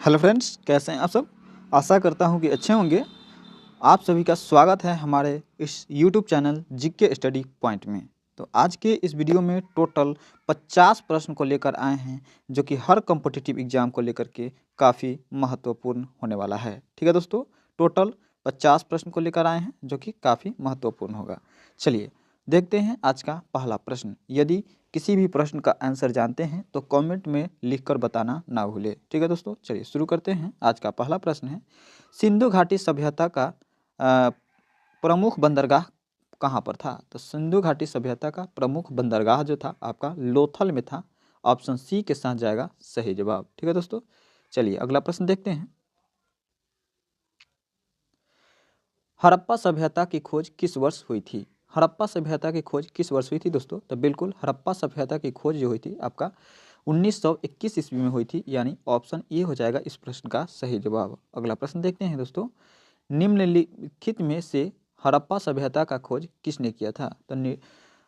Hello friends, कैसे हैं आप सब। आशा करता हूं कि अच्छे होंगे। आप सभी का स्वागत है हमारे इस YouTube channel GK study point में। तो आज के इस वीडियो में टोटल 50 प्रश्न को लेकर आए हैं, जो कि हर कॉम्पिटिटिव एग्जाम को लेकर के काफ़ी महत्वपूर्ण होने वाला है। ठीक है दोस्तों, टोटल 50 प्रश्न को लेकर आए हैं जो कि काफ़ी महत्वपूर्ण होगा। चलिए देखते हैं आज का पहला प्रश्न। यदि किसी भी प्रश्न का आंसर जानते हैं तो कमेंट में लिखकर बताना ना भूले। ठीक है दोस्तों, चलिए शुरू करते हैं। आज का पहला प्रश्न है, सिंधु घाटी सभ्यता का प्रमुख बंदरगाह कहाँ पर था। तो सिंधु घाटी सभ्यता का प्रमुख बंदरगाह जो था आपका लोथल में था। ऑप्शन सी के साथ जाएगा सही जवाब। ठीक है दोस्तों, चलिए अगला प्रश्न देखते हैं। हड़प्पा सभ्यता की खोज किस वर्ष हुई थी। हड़प्पा सभ्यता की खोज किस वर्ष हुई थी दोस्तों। तो बिल्कुल हड़प्पा सभ्यता की खोज जो हुई थी आपका 1921 ईस्वी में हुई थी, यानी ऑप्शन ए हो जाएगा इस प्रश्न का सही जवाब। अगला प्रश्न देखते हैं दोस्तों। निम्नलिखित में से हड़प्पा सभ्यता का खोज किसने किया था। तो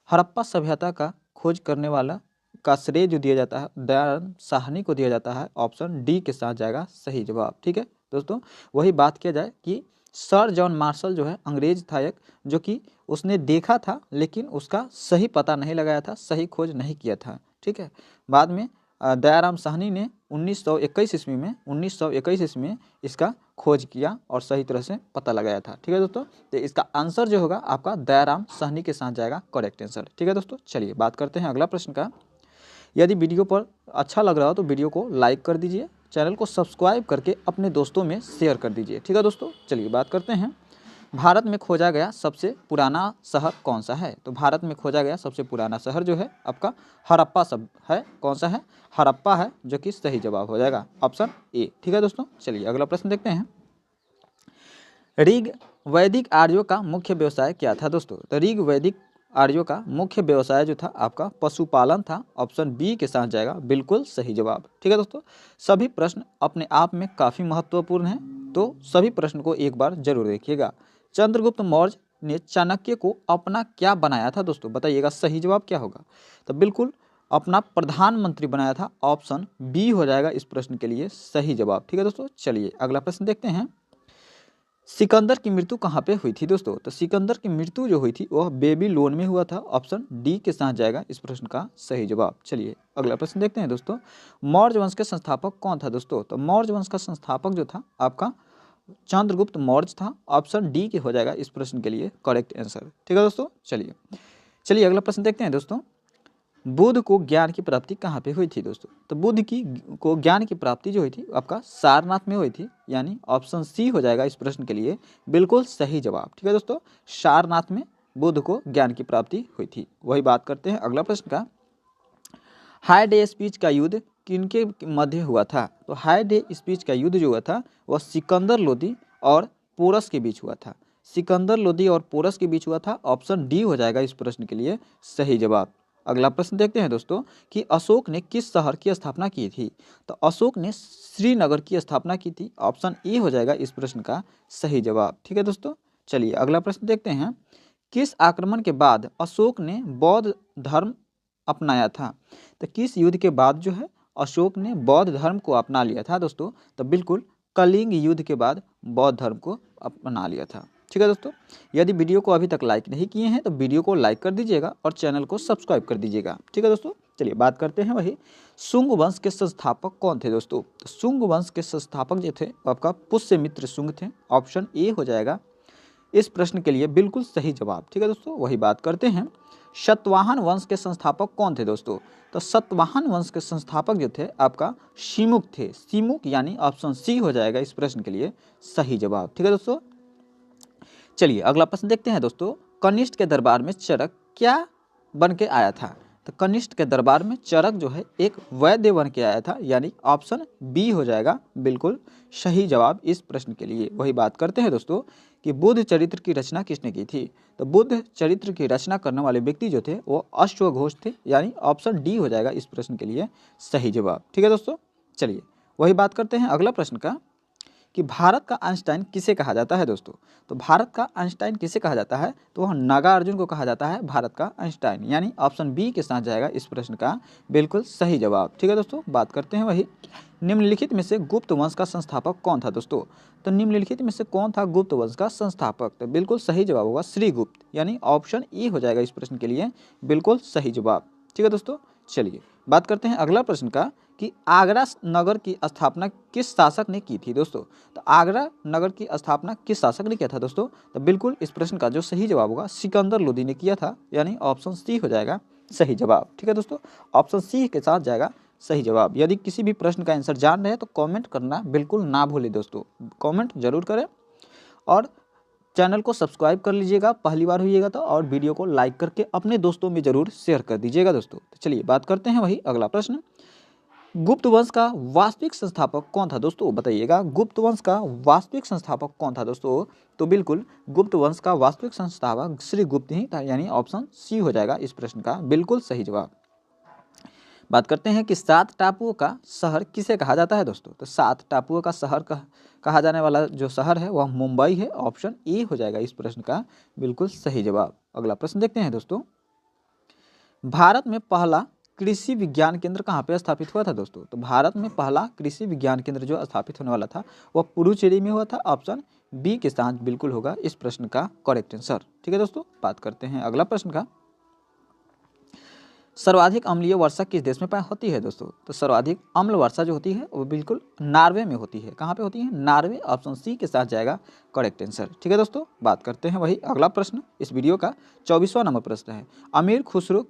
हड़प्पा सभ्यता का खोज करने वाला का श्रेय जो दिया जाता है दयाराम साहनी को दिया जाता है। ऑप्शन डी के साथ जाएगा सही जवाब। ठीक है दोस्तों, वही बात किया जाए कि सर जॉन मार्शल जो है अंग्रेज था एक, जो कि उसने देखा था लेकिन उसका सही पता नहीं लगाया था, सही खोज नहीं किया था। ठीक है, बाद में दयाराम साहनी ने 1921 ईस्वी में इसका खोज किया और सही तरह से पता लगाया था। ठीक है दोस्तों, तो इसका आंसर जो होगा आपका दयाराम साहनी के साथ जाएगा करेक्ट आंसर। ठीक है दोस्तों, चलिए बात करते हैं अगला प्रश्न का। यदि वीडियो पर अच्छा लग रहा हो तो वीडियो को लाइक कर दीजिए, चैनल को सब्सक्राइब करके अपने दोस्तों में शेयर कर दीजिए। ठीक है दोस्तों, चलिए बात करते हैं। भारत में खोजा गया सबसे पुराना शहर कौन सा है। तो भारत में खोजा गया सबसे पुराना शहर जो है आपका हड़प्पा सब है। कौन सा है, हड़प्पा है, जो कि सही जवाब हो जाएगा ऑप्शन ए। ठीक है दोस्तों, चलिए अगला प्रश्न देखते हैं। ऋग वैदिक आर्यों का मुख्य व्यवसाय क्या था दोस्तों। तो ऋग वैदिक आर्यों का मुख्य व्यवसाय जो था आपका पशुपालन था। ऑप्शन बी के साथ जाएगा बिल्कुल सही जवाब। ठीक है दोस्तों, सभी प्रश्न अपने आप में काफ़ी महत्वपूर्ण हैं, तो सभी प्रश्न को एक बार जरूर देखिएगा। चंद्रगुप्त मौर्य ने चाणक्य को अपना क्या बनाया था दोस्तों, बताइएगा सही जवाब क्या होगा। तो बिल्कुल अपना प्रधानमंत्री बनाया था। ऑप्शन बी हो जाएगा इस प्रश्न के लिए सही जवाब। ठीक है दोस्तों, चलिए अगला प्रश्न देखते हैं। सिकंदर की मृत्यु कहाँ पे हुई थी दोस्तों। तो सिकंदर की मृत्यु जो हुई थी वह बेबीलोन में हुआ था। ऑप्शन डी के साथ जाएगा इस प्रश्न का सही जवाब। चलिए अगला प्रश्न देखते हैं दोस्तों। मौर्य वंश के संस्थापक कौन था दोस्तों। तो मौर्य वंश का संस्थापक जो था आपका चंद्रगुप्त मौर्य था। ऑप्शन डी के हो जाएगा इस प्रश्न के लिए करेक्ट आंसर। ठीक है दोस्तों, चलिए अगला प्रश्न देखते हैं दोस्तों। बुद्ध को ज्ञान की प्राप्ति कहाँ पे हुई थी दोस्तों। तो बुद्ध को ज्ञान की प्राप्ति जो हुई थी आपका सारनाथ में हुई थी, यानी ऑप्शन सी हो जाएगा इस प्रश्न के लिए बिल्कुल सही जवाब। ठीक है दोस्तों, सारनाथ में बुद्ध को ज्ञान की प्राप्ति हुई थी। वही बात करते हैं अगला प्रश्न का। हाई डे स्पीच का युद्ध किनके मध्य हुआ था। तो हाई डे स्पीच का युद्ध जो हुआ था वह सिकंदर लोदी और पोरस के बीच हुआ था। सिकंदर लोदी और पोरस के बीच हुआ था। ऑप्शन डी हो जाएगा इस प्रश्न के लिए सही जवाब। अगला प्रश्न देखते हैं दोस्तों कि अशोक ने किस शहर की स्थापना की थी। तो अशोक ने श्रीनगर की स्थापना की थी। ऑप्शन ए हो जाएगा इस प्रश्न का सही जवाब। ठीक है दोस्तों, चलिए अगला प्रश्न देखते हैं। किस आक्रमण के बाद अशोक ने बौद्ध धर्म अपनाया था। तो किस युद्ध के बाद जो है अशोक ने बौद्ध धर्म को अपना लिया था दोस्तों। तो बिल्कुल कलिंग युद्ध के बाद बौद्ध धर्म को अपना लिया था। ठीक है दोस्तों, यदि वीडियो को अभी तक लाइक नहीं किए हैं तो वीडियो को लाइक कर दीजिएगा और चैनल को सब्सक्राइब कर दीजिएगा। ठीक है दोस्तों, चलिए बात करते हैं वही शुंग वंश के संस्थापक कौन थे दोस्तों। तो शुंग वंश के संस्थापक जो थे वो आपका पुष्यमित्र शुंग थे। ऑप्शन ए हो जाएगा इस प्रश्न के लिए बिल्कुल सही जवाब। ठीक है दोस्तों, वही बात करते हैं। शतवाहन वंश के संस्थापक कौन थे दोस्तों। तो शतवाहन वंश के संस्थापक जो थे आपका शिमुक थे। शिमुक यानी ऑप्शन सी हो जाएगा इस प्रश्न के लिए सही जवाब। ठीक है दोस्तों, चलिए अगला प्रश्न देखते हैं दोस्तों। कनिष्ठ के दरबार में चरक क्या बन के आया था। तो कनिष्ठ के दरबार में चरक जो है एक वैद्य बन के आया था, यानी ऑप्शन बी हो जाएगा बिल्कुल सही जवाब इस प्रश्न के लिए। वही बात करते हैं दोस्तों कि बुद्ध चरित्र की रचना किसने की थी। तो बुद्ध चरित्र की रचना करने वाले व्यक्ति जो थे वो अश्वघोष थे, यानी ऑप्शन डी हो जाएगा इस प्रश्न के लिए सही जवाब। ठीक है दोस्तों, चलिए वही बात करते हैं अगला प्रश्न का कि भारत का आइंस्टाइन किसे कहा जाता है दोस्तों। तो भारत का आइंस्टाइन किसे कहा जाता है, तो वह नागार्जुन को कहा जाता है भारत का आइंस्टाइन, यानी ऑप्शन बी के साथ जाएगा इस प्रश्न का बिल्कुल सही जवाब। ठीक है दोस्तों, बात करते हैं वही निम्नलिखित में से गुप्त वंश का संस्थापक कौन था दोस्तों। तो निम्नलिखित में से कौन था गुप्त वंश का संस्थापक, तो बिल्कुल सही जवाब होगा श्रीगुप्त, यानी ऑप्शन ई हो जाएगा इस प्रश्न के लिए बिल्कुल सही जवाब। ठीक है दोस्तों, चलिए बात करते हैं अगला प्रश्न का कि आगरा नगर की स्थापना किस शासक ने की थी दोस्तों। तो आगरा नगर की स्थापना किस शासक ने किया था दोस्तों, तो बिल्कुल इस प्रश्न का जो सही जवाब होगा सिकंदर लोदी ने किया था, यानी ऑप्शन सी हो जाएगा सही जवाब। ठीक है दोस्तों, ऑप्शन सी के साथ जाएगा सही जवाब। यदि किसी भी प्रश्न का आंसर जान रहे हैं तो कमेंट करना बिल्कुल ना भूलें दोस्तों, कमेंट जरूर करें और चैनल को सब्सक्राइब कर लीजिएगा, पहली बार हुईएगा तो, और वीडियो को लाइक करके अपने दोस्तों में जरूर शेयर कर दीजिएगा दोस्तों। तो चलिए बात करते हैं वही अगला प्रश्न, गुप्त वंश का वास्तविक संस्थापक कौन था दोस्तों, बताइएगा गुप्त वंश का वास्तविक संस्थापक कौन था दोस्तों। तो बिल्कुल गुप्त वंश का वास्तविक संस्थापक श्री गुप्त ही था, यानी ऑप्शन सी हो जाएगा इस प्रश्न का बिल्कुल सही जवाब। बात करते हैं कि 7 टापुओं का शहर किसे कहा जाता है दोस्तों। तो 7 टापुओं का शहर कहा जाने वाला जो शहर है वह मुंबई है, ऑप्शन ए हो जाएगा इस प्रश्न का बिल्कुल सही जवाब। अगला प्रश्न देखते हैं दोस्तों, भारत में पहला कृषि विज्ञान केंद्र कहाँ पे स्थापित हुआ था दोस्तों। तो भारत में पहला कृषि विज्ञान केंद्र जो स्थापित होने वाला था वह पुडुचेरी में हुआ था, ऑप्शन बी के साथ बिल्कुल होगा इस प्रश्न का करेक्ट आंसर। ठीक है दोस्तों, बात करते हैं अगला प्रश्न का, सर्वाधिक अम्लीय वर्षा किस देश में होती है दोस्तों। तो सर्वाधिक अम्ल वर्षा जो होती है वो बिल्कुल नॉर्वे में होती है। कहाँ पे होती है, नॉर्वे, ऑप्शन सी के साथ जाएगा करेक्ट आंसर। ठीक है दोस्तों, बात करते हैं वही अगला प्रश्न, इस वीडियो का 24वां नंबर प्रश्न है, अमीर खुसरो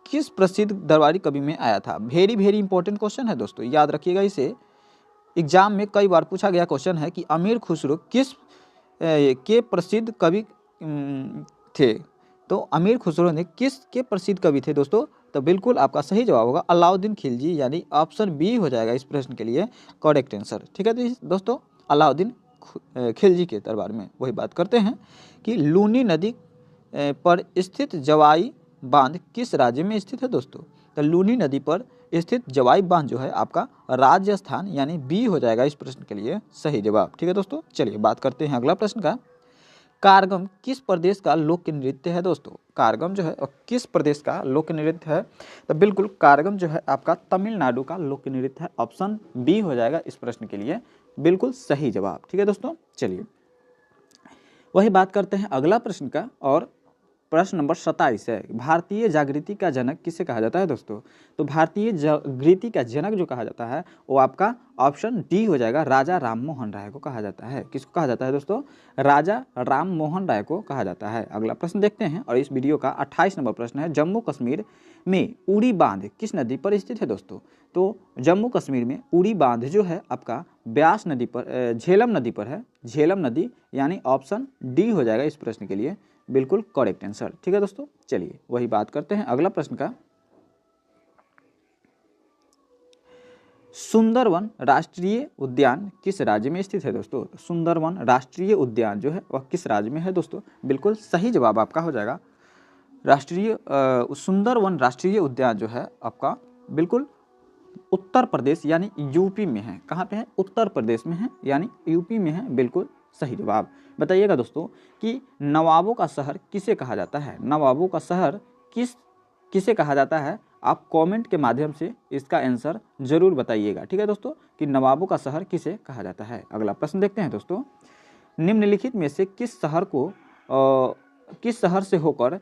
किस प्रसिद्ध दरबारी कवि में आया था। वेरी इंपॉर्टेंट क्वेश्चन है दोस्तों, याद रखिएगा, इसे एग्जाम में कई बार पूछा गया क्वेश्चन है कि अमीर खुसरो किस के प्रसिद्ध कवि थे। तो अमीर खुसरो ने किस के प्रसिद्ध कवि थे दोस्तों। तो बिल्कुल आपका सही जवाब होगा अलाउद्दीन खिलजी, यानी ऑप्शन बी हो जाएगा इस प्रश्न के लिए करेक्ट आंसर। ठीक है दोस्तों, अलाउद्दीन खिलजी के दरबार में। वही बात करते हैं कि लूनी नदी पर स्थित जवाई बांध किस राज्य में स्थित है दोस्तों। तो लूनी नदी पर स्थित जवाई बांध जो है आपका राजस्थान, यानी बी हो जाएगा इस प्रश्न के लिए सही जवाब। ठीक है दोस्तों, चलिए बात करते हैं अगला प्रश्न का, कारगम किस प्रदेश का लोक नृत्य है दोस्तों। कारगम जो है किस प्रदेश का लोक नृत्य है। तो बिल्कुल कारगम जो है आपका तमिलनाडु का लोक नृत्य है, ऑप्शन बी हो जाएगा इस प्रश्न के लिए बिल्कुल सही जवाब। ठीक है दोस्तों, चलिए वही बात करते हैं अगला प्रश्न का, और प्रश्न नंबर 27 है, भारतीय जागृति का जनक किसे कहा जाता है दोस्तों। तो भारतीय जागृति का जनक जो कहा जाता है वो आपका ऑप्शन डी हो जाएगा, राजा राम मोहन राय को कहा जाता है। किसको कहा जाता है दोस्तों, राजा राम मोहन राय को कहा जाता है। अगला प्रश्न देखते हैं, और इस वीडियो का 28 नंबर प्रश्न है, जम्मू कश्मीर में उड़ी बांध किस नदी पर स्थित है दोस्तों। तो जम्मू कश्मीर में उड़ी बांध जो है आपका ब्यास नदी पर, झेलम नदी पर है, झेलम नदी, यानी ऑप्शन डी हो जाएगा इस प्रश्न के लिए बिल्कुल करेक्ट आंसर। ठीक है दोस्तों, चलिए वही बात करते हैं अगला प्रश्न का, सुंदरवन राष्ट्रीय उद्यान किस राज्य में स्थित है दोस्तों। सुंदरवन राष्ट्रीय उद्यान जो है वह किस राज्य में है दोस्तों, बिल्कुल सही जवाब आपका हो जाएगा राष्ट्रीय सुंदरवन राष्ट्रीय उद्यान जो है आपका बिल्कुल उत्तर प्रदेश, यानी यूपी में है। कहाँ पे है, उत्तर प्रदेश में है, यानी यूपी में है, बिल्कुल सही जवाब। बताइएगा दोस्तों कि नवाबों का शहर किसे कहा जाता है। नवाबों का शहर किसे कहा जाता है, आप कमेंट के माध्यम से इसका आंसर जरूर बताइएगा। ठीक है दोस्तों, कि नवाबों का शहर किसे कहा जाता है। अगला प्रश्न देखते हैं दोस्तों, निम्नलिखित में से किस शहर से होकर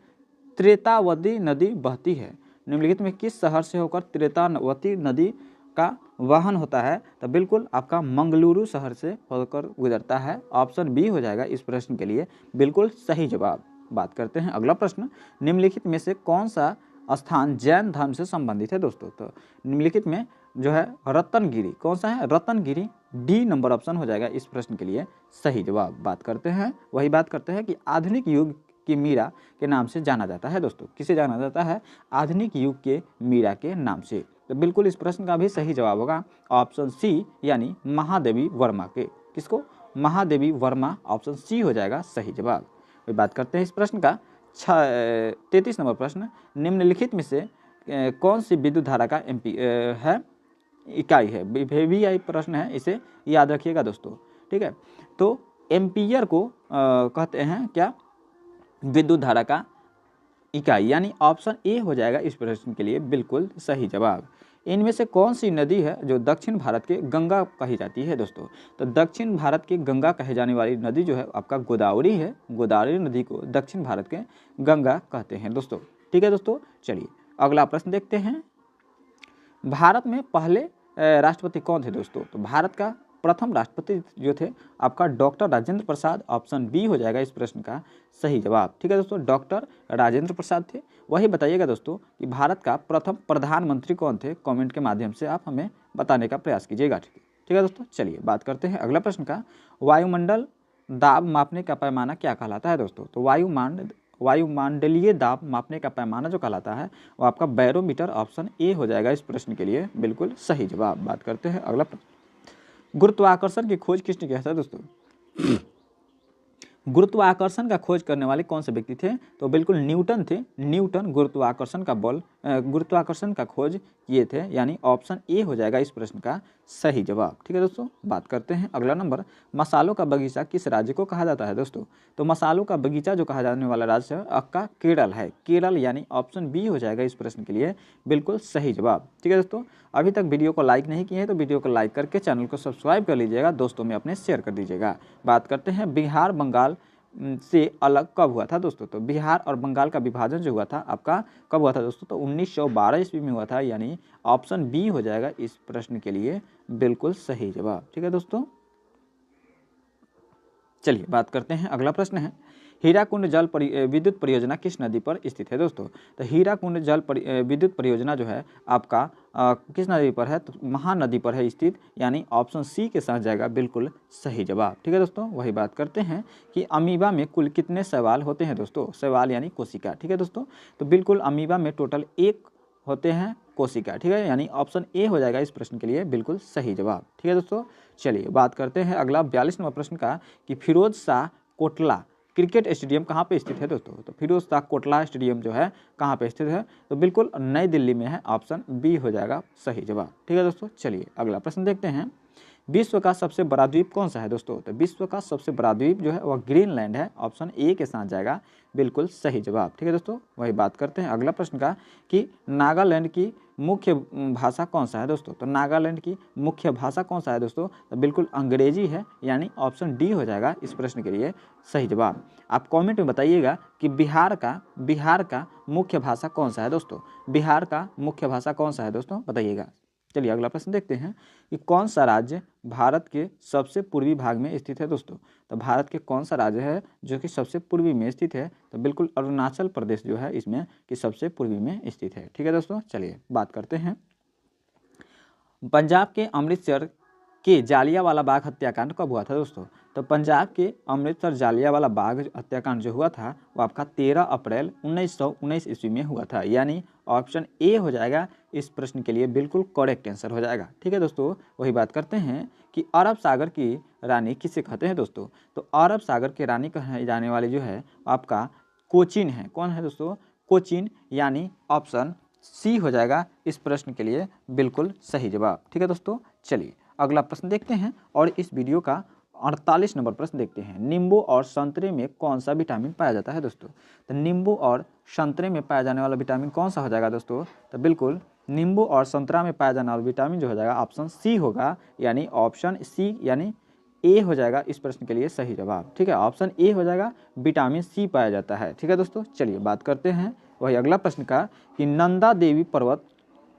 त्रेतावती नदी बहती है। निम्नलिखित में किस शहर से होकर त्रेतावती नदी का वाहन होता है। तो बिल्कुल आपका मंगलुरु शहर से होकर गुजरता है, ऑप्शन बी हो जाएगा इस प्रश्न के लिए बिल्कुल सही जवाब। बात करते हैं अगला प्रश्न, निम्नलिखित में से कौन सा स्थान जैन धर्म से संबंधित है दोस्तों। तो निम्नलिखित में जो है रत्नगिरी, कौन सा है, रत्नगिरी, डी नंबर ऑप्शन हो जाएगा इस प्रश्न के लिए सही जवाब। बात करते हैं वही बात करते हैं कि आधुनिक युग की मीरा के नाम से जाना जाता है दोस्तों। किसे जाना जाता है, आधुनिक युग के मीरा के नाम से। तो बिल्कुल इस प्रश्न का भी सही जवाब होगा ऑप्शन सी, यानी महादेवी वर्मा के। किसको, महादेवी वर्मा, ऑप्शन सी हो जाएगा सही जवाब। वही बात करते हैं इस प्रश्न का 33 नंबर प्रश्न, निम्नलिखित में से कौन सी विद्युत धारा का इकाई है। VVI प्रश्न है, इसे याद रखिएगा दोस्तों। ठीक है। तो एम्पियर को कहते हैं क्या, विद्युत धारा का इकाई, यानी ऑप्शन ए हो जाएगा इस प्रश्न के लिए बिल्कुल सही जवाब। इनमें से कौन सी नदी है जो दक्षिण भारत के गंगा कही जाती है दोस्तों? तो दक्षिण भारत के गंगा कहे जाने वाली नदी जो है आपका गोदावरी है। गोदावरी नदी को दक्षिण भारत के गंगा कहते हैं दोस्तों। ठीक है दोस्तों, चलिए अगला प्रश्न देखते हैं। भारत में पहले राष्ट्रपति कौन थे दोस्तों? तो भारत का प्रथम राष्ट्रपति जो थे आपका doctor Rajendra Prasad, option B हो जाएगा इस प्रश्न का सही जवाब। ठीक है दोस्तों, डॉक्टर राजेंद्र प्रसाद थे। वही बताइएगा दोस्तों कि भारत का प्रथम प्रधानमंत्री कौन थे? कमेंट के माध्यम से आप हमें बताने का प्रयास कीजिएगा। ठीक है दोस्तों, चलिए बात करते हैं अगला प्रश्न का। वायुमंडल दाब मापने का पैमाना क्या कहलाता है दोस्तों? तो वायुमंडलीय दाब मापने का पैमाना जो कहलाता है वो आपका बैरोमीटर, ऑप्शन ए हो जाएगा इस प्रश्न के लिए बिल्कुल सही जवाब। बात करते हैं अगला प्रश्न। गुरुत्वाकर्षण की खोज किसने किया था दोस्तों? गुरुत्वाकर्षण का खोज करने वाले कौन से व्यक्ति थे? तो बिल्कुल न्यूटन थे। न्यूटन गुरुत्वाकर्षण का खोज किए थे, यानी ऑप्शन ए हो जाएगा इस प्रश्न का सही जवाब। ठीक है दोस्तों, बात करते हैं अगला नंबर। मसालों का बगीचा किस राज्य को कहा जाता है दोस्तों? तो मसालों का बगीचा जो कहा जाने वाला राज्य है आपका केरल है। केरल यानी ऑप्शन बी हो जाएगा इस प्रश्न के लिए बिल्कुल सही जवाब। ठीक है दोस्तों, अभी तक वीडियो को लाइक नहीं किए हैं तो वीडियो को लाइक करके चैनल को सब्सक्राइब कर लीजिएगा, दोस्तों में अपने शेयर कर दीजिएगा। बात करते हैं बिहार बंगाल से अलग कब हुआ था दोस्तों? तो बिहार और बंगाल का विभाजन जो हुआ था आपका कब हुआ था दोस्तों? तो 1912 ईस्वी में हुआ था, यानी ऑप्शन बी हो जाएगा इस प्रश्न के लिए बिल्कुल सही जवाब। ठीक है दोस्तों, चलिए बात करते हैं अगला प्रश्न है। हीराकुंड विद्युत परियोजना किस नदी पर स्थित है दोस्तों? तो हीराकुंड विद्युत परियोजना जो है आपका किस नदी पर है? तो महानदी पर है स्थित, यानी ऑप्शन सी के साथ जाएगा बिल्कुल सही जवाब। ठीक है दोस्तों, वही बात करते हैं कि अमीबा में कुल कितने शैवाल होते हैं दोस्तों? शैवाल यानी कोशिका। ठीक है दोस्तों, तो बिल्कुल अमीबा में टोटल 1 होते हैं कोशिका। ठीक है, यानी ऑप्शन ए हो जाएगा इस प्रश्न के लिए बिल्कुल सही जवाब। ठीक है दोस्तों, चलिए बात करते हैं अगला 42 नंबर प्रश्न का कि फिरोज शाह कोटला क्रिकेट स्टेडियम कहाँ पे स्थित है दोस्तों? तो फिरोज शाह कोटला स्टेडियम जो है कहाँ पे स्थित है? तो बिल्कुल नई दिल्ली में है, ऑप्शन बी हो जाएगा सही जवाब। ठीक है दोस्तों, चलिए अगला प्रश्न देखते हैं। विश्व का सबसे बड़ा द्वीप कौन सा है दोस्तों? तो विश्व का सबसे बड़ा द्वीप जो है वह ग्रीनलैंड है, ऑप्शन ए के साथ जाएगा बिल्कुल सही जवाब। ठीक है दोस्तों, वही बात करते हैं अगला प्रश्न का कि नागालैंड की मुख्य भाषा कौन सा है दोस्तों? तो नागालैंड की मुख्य भाषा कौन सा है दोस्तों? तो बिल्कुल अंग्रेजी है, यानी ऑप्शन डी हो जाएगा इस प्रश्न के लिए सही जवाब। आप कमेंट में बताइएगा कि बिहार का मुख्य भाषा कौन सा है दोस्तों? बिहार का मुख्य भाषा कौन सा है दोस्तों, बताइएगा। चलिए अगला प्रश्न देखते हैं कि कौन सा राज्य भारत के सबसे पूर्वी भाग में स्थित है दोस्तों? तो भारत के कौन सा राज्य है जो कि सबसे पूर्वी में स्थित है? तो बिल्कुल अरुणाचल प्रदेश जो है इसमें कि सबसे पूर्वी में स्थित है। ठीक है दोस्तों, चलिए बात करते हैं। पंजाब के अमृतसर के जालियांवाला बाग हत्याकांड कब हुआ था दोस्तों? तो पंजाब के अमृतसर जालियांवाला बाग हत्याकांड जो हुआ था वो आपका 13 अप्रैल 1919 ईस्वी में हुआ था, यानी ऑप्शन ए हो जाएगा इस प्रश्न के लिए बिल्कुल करेक्ट आंसर हो जाएगा। ठीक है दोस्तों, वही बात करते हैं कि अरब सागर की रानी किसे कहते हैं दोस्तों? तो अरब सागर की रानी कहे जाने वाली जो है आपका कोचीन है। कौन है दोस्तों? कोचीन, यानी ऑप्शन सी हो जाएगा इस प्रश्न के लिए बिल्कुल सही जवाब। ठीक है दोस्तों, चलिए अगला प्रश्न देखते हैं और इस वीडियो का 48 नंबर प्रश्न देखते हैं। नींबू और संतरे में कौन सा विटामिन पाया जाता है दोस्तों? तो नींबू और संतरे में पाया जाने वाला विटामिन कौन सा हो जाएगा दोस्तों? तो बिल्कुल नींबू और संतरा में पाया जाने वाला विटामिन जो हो जाएगा ऑप्शन सी होगा, यानी ऑप्शन सी यानी ए हो जाएगा इस प्रश्न के लिए सही जवाब। ठीक है, ऑप्शन ए हो जाएगा, विटामिन सी पाया जाता है। ठीक है दोस्तों, चलिए बात करते हैं वही अगला प्रश्न का कि नंदा देवी पर्वत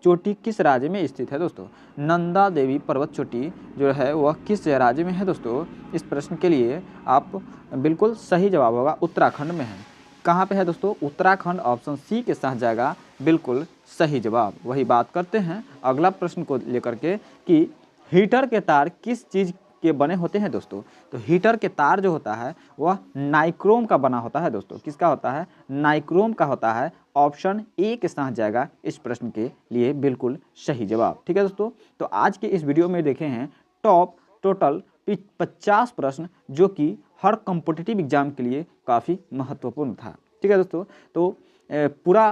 चोटी किस राज्य में स्थित है दोस्तों? नंदा देवी पर्वत चोटी जो है वह किस राज्य में है दोस्तों? इस प्रश्न के लिए आप बिल्कुल सही जवाब होगा उत्तराखंड में है। कहाँ पे है दोस्तों? उत्तराखंड, ऑप्शन सी के साथ जाएगा बिल्कुल सही जवाब। वही बात करते हैं अगला प्रश्न को लेकर के कि हीटर के तार किस चीज़ के बने होते हैं दोस्तों? तो हीटर के तार जो होता है वह नाइक्रोम का बना होता है दोस्तों। किसका होता है? नाइक्रोम का होता है, ऑप्शन ए के साथ जाएगा इस प्रश्न के लिए बिल्कुल सही जवाब। ठीक है दोस्तों, तो आज के इस वीडियो में देखे हैं टॉप टोटल 50 प्रश्न जो कि हर कॉम्पिटिटिव एग्जाम के लिए काफ़ी महत्वपूर्ण था। ठीक है दोस्तों, तो पूरा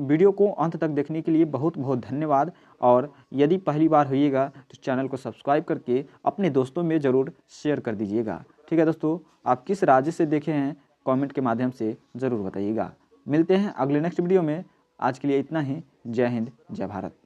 वीडियो को अंत तक देखने के लिए बहुत बहुत धन्यवाद। और यदि पहली बार होइएगा तो चैनल को सब्सक्राइब करके अपने दोस्तों में ज़रूर शेयर कर दीजिएगा। ठीक है दोस्तों, आप किस राज्य से देखे हैं कमेंट के माध्यम से ज़रूर बताइएगा। मिलते हैं अगले नेक्स्ट वीडियो में। आज के लिए इतना ही। जय हिंद, जय भारत।